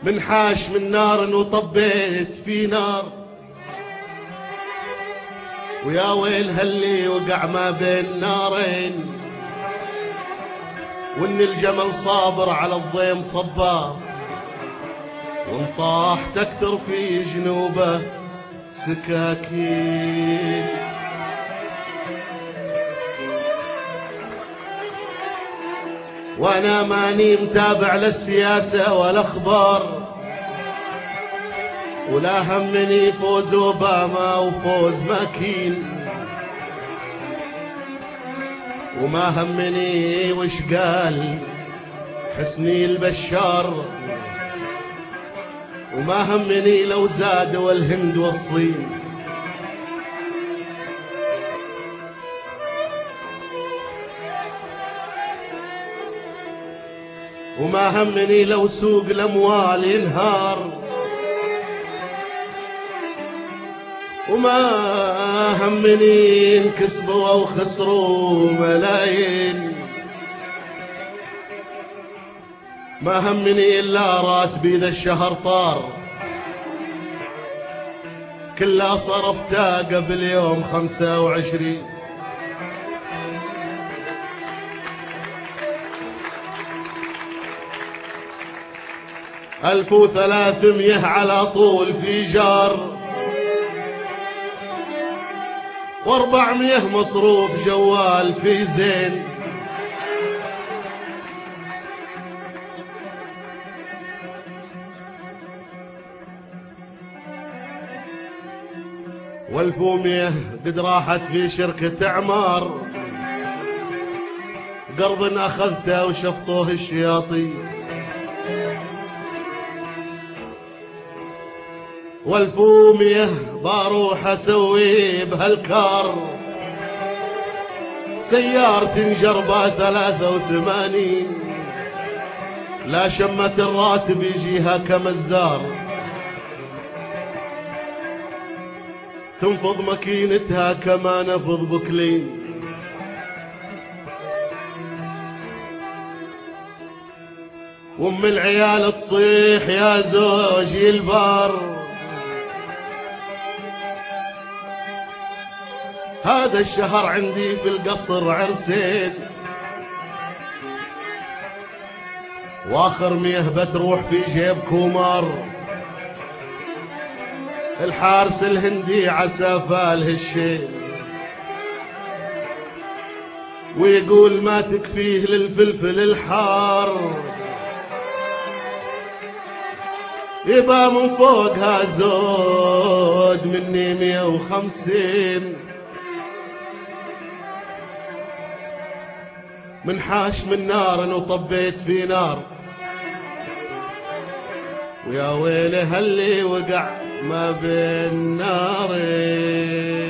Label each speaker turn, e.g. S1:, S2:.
S1: منحاش من نار وطبيت في نار، ويا ويل هاللي وقع ما بين نارين، وان الجمل صابر على الضيم صبار، وانطاح تكثر في جنوبه سكاكين. وانا ماني متابع للسياسة والاخبار، ولا همني فوز اوباما وفوز ماكين، وما همني وش قال حسني البشار، وما همني لو زادوا الهند والصين، وما همني لو سوق الاموال ينهار، وما همني إن كسبوا أو خسروا ملايين، ما همني إلا راتبي ذا الشهر طار، كلها صرفتها قبل يوم 25. 1300 على طول في جار، و400 مصروف جوال في زين، و1100 قد راحت في شركة اعمار، قرض اخذته وشفطوه الشياطين، و1100 بروح اسوي بهالكار، سيارة جربة 83، لا شمة الراتب يجيها كمزار، تنفض ماكينتها كما نفض بكلين، وام العيال تصيح يا زوجي البار، هذا الشهر عندي في القصر عرسين، واخر 100 بتروح في جيب كومار، الحارس الهندي عسى فاله الشيء، ويقول ما تكفيه للفلفل الحار، يبا من فوقها زود مني 150. منحاش من نار وطبيت في نار، ويا ويلي هاللي وقع ما بين نارين.